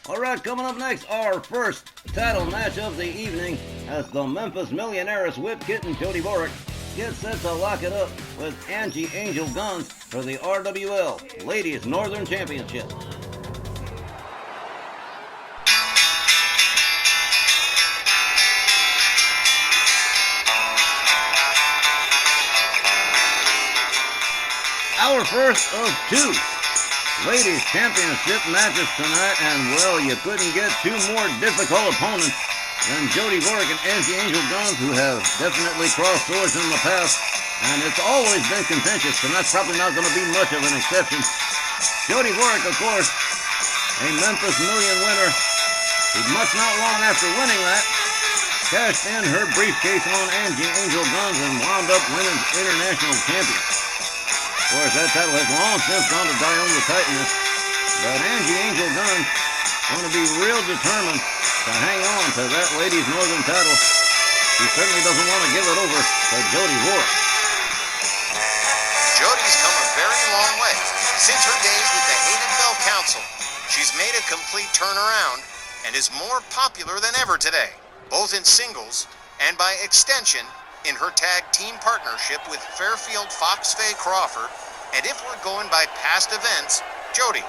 Alright, coming up next, our first title match of the evening as the Memphis Millionaire's Whip Kitten Jody Dvorak gets set to lock it up with Angie Angel-Gunz for the RWL Ladies Northern Championship. Our first of two Ladies Championship matches tonight, and well, you couldn't get two more difficult opponents than Jody Dvorak and Angie Angel-Gunz, who have definitely crossed swords in the past, and it's always been contentious, and that's probably not going to be much of an exception. Jody Dvorak, of course, a Memphis Million winner, who much not long after winning that, cashed in her briefcase on Angie Angel-Gunz and wound up winning international champion. Of course, that title has long since gone to Dione the Titaness, but Angie Angel-Gunz going to be real determined to hang on to that Ladies Northern title. She certainly doesn't want to give it over to Jody Dvorak. Jody's come a very long way. Since her days with the Hayden Bell Council, she's made a complete turnaround and is more popular than ever today, both in singles and by extension in her tag team partnership with Fairfield Fox Faye Crawford. And if we're going by past events, Jody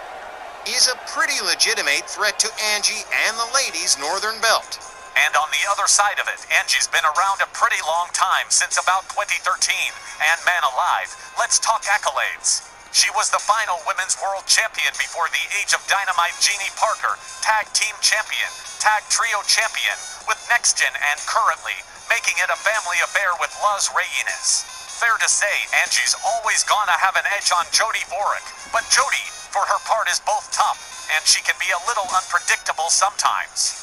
is a pretty legitimate threat to Angie and the ladies' Northern Belt. And on the other side of it, Angie's been around a pretty long time, since about 2013. And man alive, let's talk accolades. She was the final Women's World Champion before the Age of Dynamite Jeannie Parker, Tag Team Champion, Tag Trio Champion with Next Gen, and currently making it a family affair with Luz Reyes. Fair to say, Angie's always gonna have an edge on Jody Dvorak, but Jody, for her part, is both tough, and she can be a little unpredictable sometimes.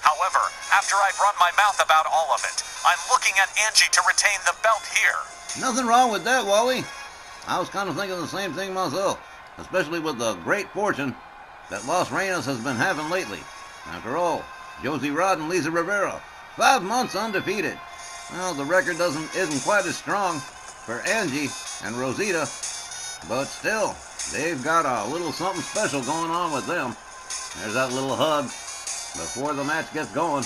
However, after I've run my mouth about all of it, I'm looking at Angie to retain the belt here. Nothing wrong with that, Wally. I was kind of thinking the same thing myself, especially with the great fortune that Los Reinas has been having lately. After all, Josie Rod and Lisa Rivera, 5 months undefeated. Well, the record isn't quite as strong for Angie and Rosita, but still, they've got a little something special going on with them. There's that little hug before the match gets going.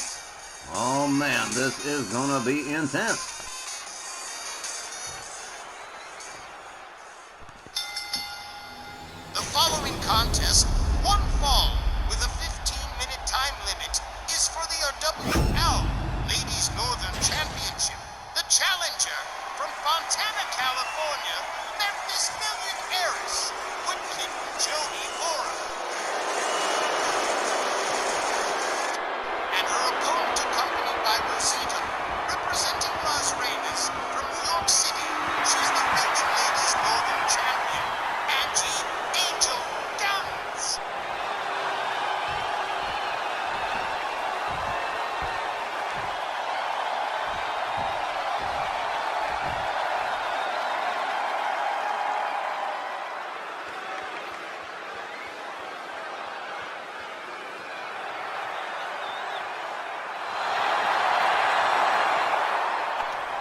Oh man, this is gonna be intense. The following contest, one fall with a 15-minute time limit, is for the RWL Ladies Northern Championship. The challenger from Fontana, California, Memphis Million heiress, Whip Kitten Jody Dvorak. And her opponent, accompanied by Rosita, representing Luz Reyes from New York City. She's the reigning Ladies Northern Champion, Angie Angel-Gunz.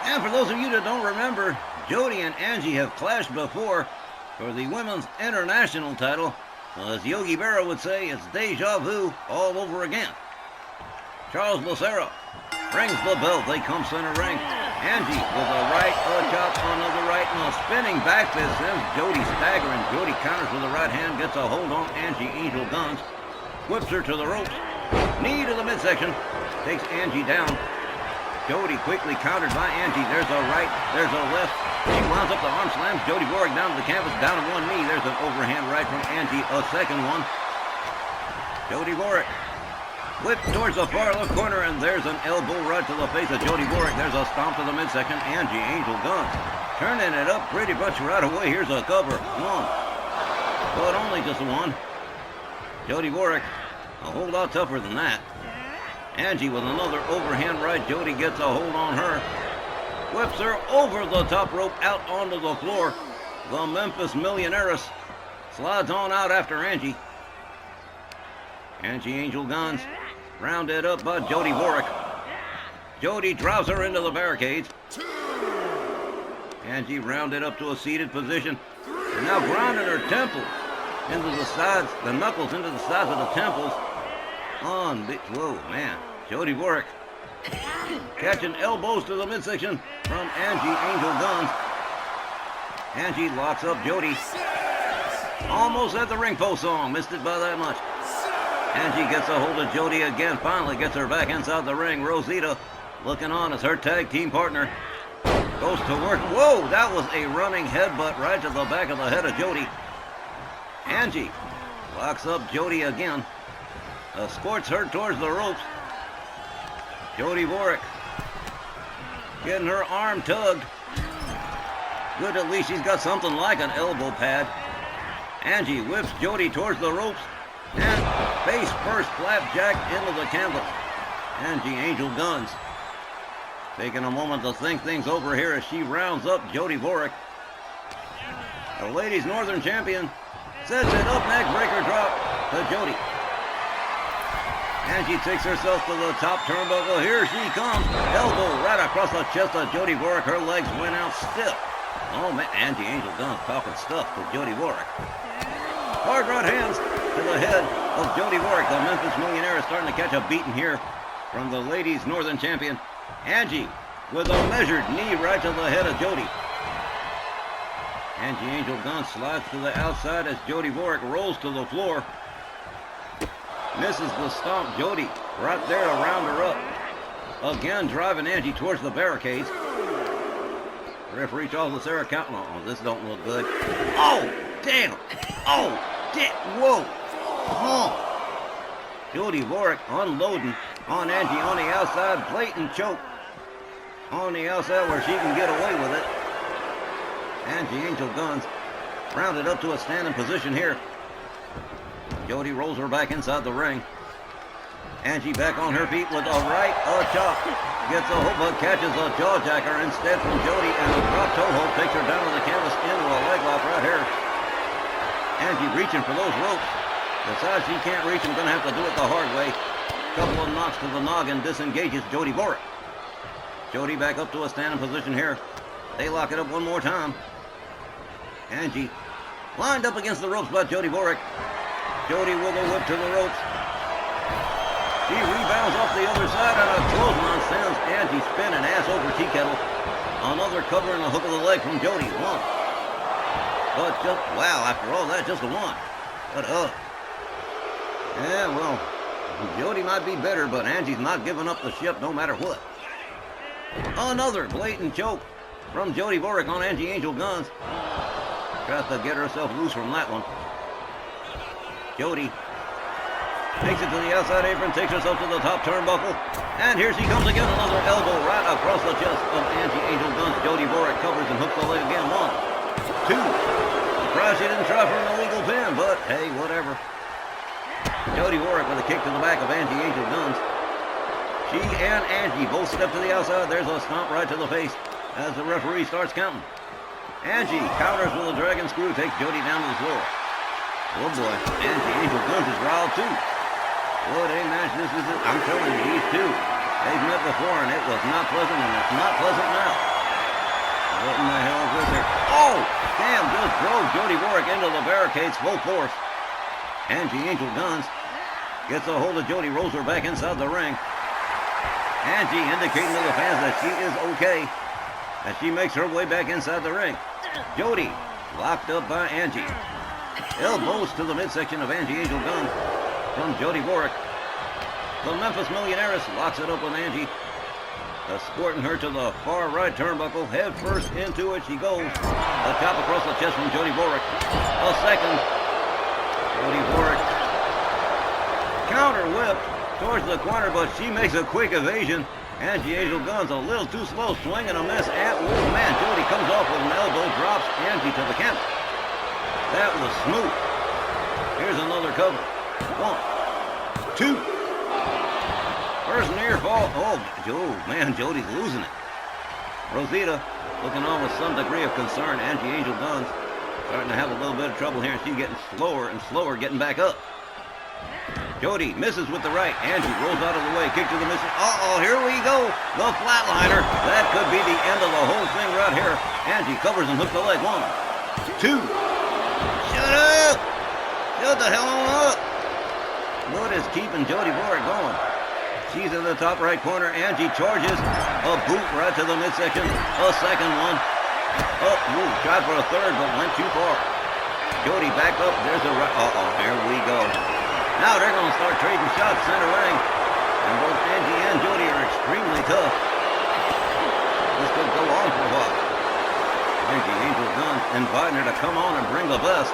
And for those of you that don't remember, Jody and Angie have clashed before for the Women's International title. As Yogi Berra would say, it's deja vu all over again. Charles Lucero rings the bell. They come center ring. Angie with a right, a chop, another right, and a spinning back fist sends Jody staggering. Jody counters with the right hand, gets a hold on Angie Angel-Gunz, whips her to the ropes. Knee to the midsection, takes Angie down. Jody quickly countered by Angie. There's a right, there's a left. She winds up the arm slams Jody Dvorak down to the canvas, down on one knee. There's an overhand right from Angie, a second one. Jody Dvorak whipped towards the far left corner, and there's an elbow right to the face of Jody Dvorak. There's a stomp to the midsection. Angie Angel-Gunz turning it up pretty much right away. Here's a cover. One, but only just one. Jody Dvorak a whole lot tougher than that. Angie with another overhand right. Jody gets a hold on her. Whips her over the top rope out onto the floor. The Memphis Millionaireess slides on out after Angie. Angie Angel-Gunz rounded up by Jody Dvorak. Jody drives her into the barricades. Angie rounded up to a seated position. And now grounding her temples into the sides, the knuckles into the sides of the temples. Whoa, man. Jody Dvorak catching elbows to the midsection from Angie Angel-Gunz. Angie locks up Jody. Almost at the ring post song. Missed it by that much. Angie gets a hold of Jody again. Finally gets her back inside the ring. Rosita looking on as her tag team partner goes to work. Whoa, that was a running headbutt right to the back of the head of Jody. Angie locks up Jody again. Escorts her towards the ropes. Jody Dvorak getting her arm tugged. Good, at least she's got something like an elbow pad. Angie whips Jody towards the ropes and face first flapjack into the canvas. Angie Angel-Gunz taking a moment to think things over here as she rounds up Jody Dvorak. The ladies' Northern champion sets it up, neck breaker drop to Jody. Angie takes herself to the top turnbuckle. Here she comes. Elbow right across the chest of Jody Dvorak. Her legs went out stiff. Oh man, Angie Angel-Gunz talking stuff to Jody Dvorak. Hard right hands to the head of Jody Dvorak. The Memphis Millionaire is starting to catch a beating here from the ladies' Northern champion. Angie with a measured knee right to the head of Jody. Angie Angel-Gunz slides to the outside as Jody Dvorak rolls to the floor. Misses the stomp. Jody right there to round her up. Again driving Angie towards the barricades. Referee calls the Sarah count. Oh, this don't look good. Oh, damn. Oh, damn. Whoa. Oh. Jody Dvorak unloading on Angie on the outside. Blatant choke on the outside where she can get away with it. Angie Angel-Gunz rounded up to a standing position here. Jody rolls her back inside the ring. Angie back on her feet with a right chop. Gets a hook, but catches a jawjacker instead from Jody, and a drop toe hold takes her down to the canvas into a leg lock right here. Angie reaching for those ropes. Decides she can't reach them, gonna have to do it the hard way. Couple of knocks to the noggin disengages Jody Dvorak. Jody back up to a standing position here. They lock it up one more time. Angie lined up against the ropes by Jody Dvorak. Jody with a whip to the ropes. She rebounds off the other side and a clothesline sends Angie spinning ass over tea kettle. Another cover and a hook of the leg from Jody. One. But just, wow, after all that, just a one. But yeah, well, Jody might be better, but Angie's not giving up the ship no matter what. Another blatant choke from Jody Dvorak on Angie Angel-Gunz. Tries to get herself loose from that one. Jody takes it to the outside apron, takes herself to the top turnbuckle, and here she comes again. Another elbow right across the chest of Angie Angel-Gunz. Jody Dvorak covers and hooks the leg again. One, two. Surprised she didn't try for an illegal pin, but hey, whatever. Jody Dvorak with a kick to the back of Angie Angel-Gunz. She and Angie both step to the outside. There's a stomp right to the face as the referee starts counting. Angie counters with a dragon screw, takes Jody down to the floor. Oh boy, Angie Angel-Gunz is riled too. What a match this is. I'm telling you, these two, they've met before and it was not pleasant, and it's not pleasant now. What in the hell is this here? Oh, damn, just drove Jody Dvorak into the barricades full force. Angie Angel-Gunz gets a hold of Jody, rolls her back inside the ring. Angie indicating to the fans that she is okay as she makes her way back inside the ring. Jody locked up by Angie. Elbows to the midsection of Angie Angel-Gunz from Jody Dvorak. The Memphis Millionaire locks it up with Angie, escorting her to the far right turnbuckle. Head first into it she goes. A chop across the chest from Jody Dvorak. A second. Jody Dvorak counter whip towards the corner, but she makes a quick evasion. Angie Angel-Gunz a little too slow, swing and a miss. And oh man, Jody comes off with an elbow, drops Angie to the canvas. That was smooth. Here's another cover. One, two. First near fall. Oh man, Jody's losing it. Rosita looking on with some degree of concern. Angie Angel-Gunz starting to have a little bit of trouble here. She's getting slower and slower getting back up. Jody misses with the right. Angie rolls out of the way. Kick to the misses. Uh-oh, here we go. The flatliner. That could be the end of the whole thing right here. Angie covers and hooks the leg. One, two. Shut up! Shut the hell on up! what is keeping Jody Dvorak going? She's in the top right corner. Angie charges. A boot right to the midsection. A second one. Oh, tried for a third, but went too far. Jody back up. There's a right. Here we go. Now they're going to start trading shots center ring. And both Angie and Jody are extremely tough. This could go on for a while. Angie Angel-Gunz inviting her to come on and bring the best.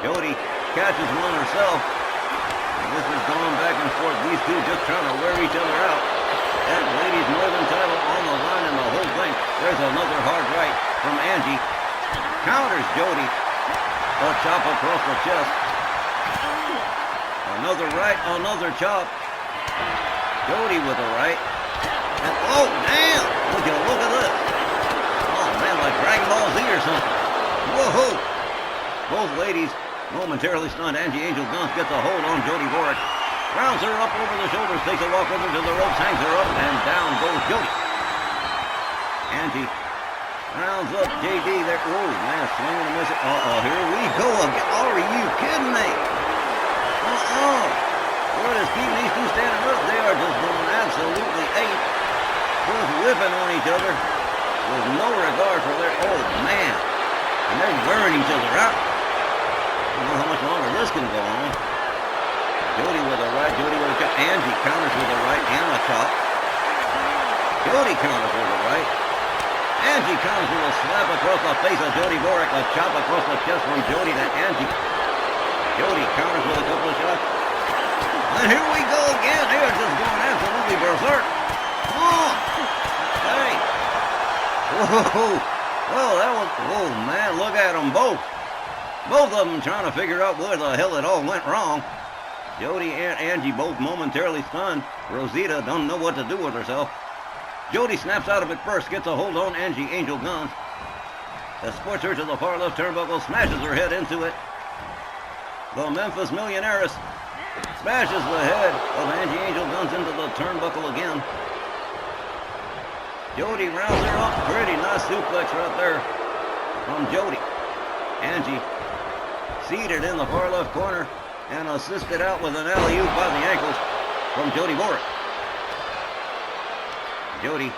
Jody catches one herself. And this is going back and forth. These two just trying to wear each other out. That ladies' northern title on the line and the whole thing. There's another hard right from Angie. Counters Jody. A chop across the chest. Another right, another chop. Jody with a right. And oh, damn! Would you look at this? Oh, man, like Dragon Ball Z or something. Whoa! Both ladies momentarily stunned. Angie Angel-Gunz gets a hold on Jody Dvorak. Rounds her up over the shoulders, takes a walk with her to the ropes, hangs her up, and down goes Jody. Angie rounds up JD there. Oh, man, swinging and missing. Here we go again. Are you kidding me? What is keeping these two standing up? They are just going absolutely ape. Just whipping on each other with no regard for their... Oh, man. And they're wearing each other out. I don't know how much longer this can go on. Jody with a right, Jody with a chop. Angie counters with a right and a chop. Jody counters with a right. Angie counters with a slap across the face of Jody Dvorak. A chop across the chest from Jody to Angie. Jody counters with a couple of shots. And here we go again. They are just going absolutely berserk. Hey. Whoa. Oh, that was... Oh, man, look at them both. Both of them trying to figure out where the hell it all went wrong. Jody and Angie both momentarily stunned. Rosita don't know what to do with herself. Jody snaps out of it first, gets a hold on Angie Angel-Gunz. Escorts her to the far left turnbuckle, smashes her head into it. The Memphis Millionairess smashes the head of Angie Angel-Gunz into the turnbuckle again. Jody rounds her up. Pretty nice suplex right there from Jody. Angie seated in the far left corner and assisted out with an alley-oop by the ankles from Jody Dvorak. Jody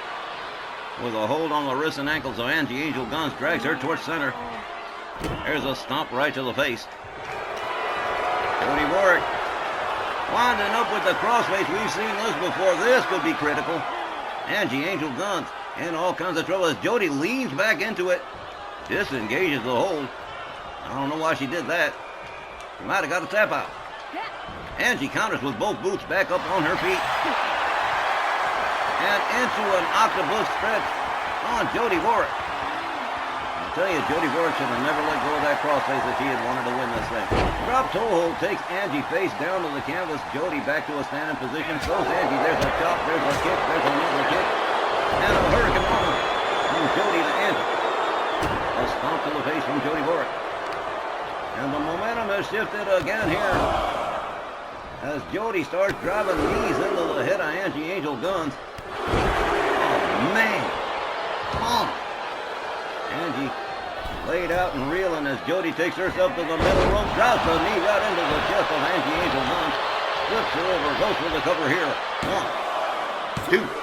with a hold on the wrists and ankles of Angie Angel-Gunz drags her towards center. There's a stomp right to the face. Jody Dvorak winding up with the crossface. We've seen this before. This could be critical. Angie Angel-Gunz in all kinds of trouble as Jody leans back into it. Disengages the hold. I don't know why she did that. She might have got a tap out. Angie counters with both boots back up on her feet. And into an octopus stretch on Jody Dvorak. I'll tell you, Jody Dvorak should have never let go of that crossface if she had wanted to win this thing. Drop toe hold takes Angie face down to the canvas. Jody back to a standing position. Throws Angie. There's a chop. There's a kick. There's another kick. And a hurricane run from Jody to Angie. A stomp to the face from Jody Dvorak. And the momentum has shifted again here as Jody starts driving knees into the head of Angie Angel-Gunz. Oh, man. Come on. Angie laid out and reeling as Jody takes herself to the middle rope, drops a knee right into the chest of Angie Angel-Gunz, flips her over, goes for the cover here. 1, 2.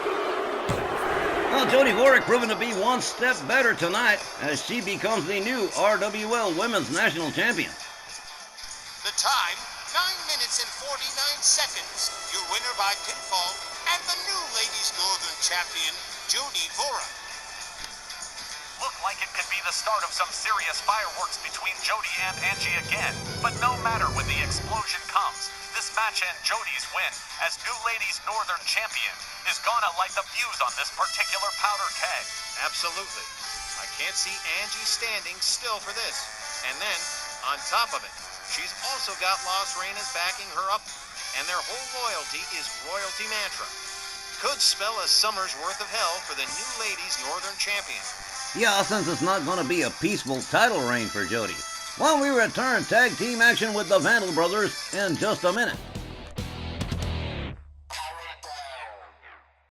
Well, Jody Dvorak proven to be one step better tonight as she becomes the new RWL Women's National Champion. The time, 9 minutes and 49 seconds. Your winner by pinfall and the new Ladies Northern Champion, Jody Dvorak. Looked like it could be the start of some serious fireworks between Jody and Angie again. But no matter when the explosion comes, this match and Jody's win as new Ladies Northern Champion is gonna light the fuse on this particular powder keg. Absolutely. I can't see Angie standing still for this. And then, on top of it, she's also got Las Reinas backing her up, and their whole loyalty is Royalty Mantra. Could spell a summer's worth of hell for the new Ladies Northern Champion. Yeah, since it's not going to be a peaceful title reign for Jody. When we return, tag team action with the Vandal Brothers in just a minute.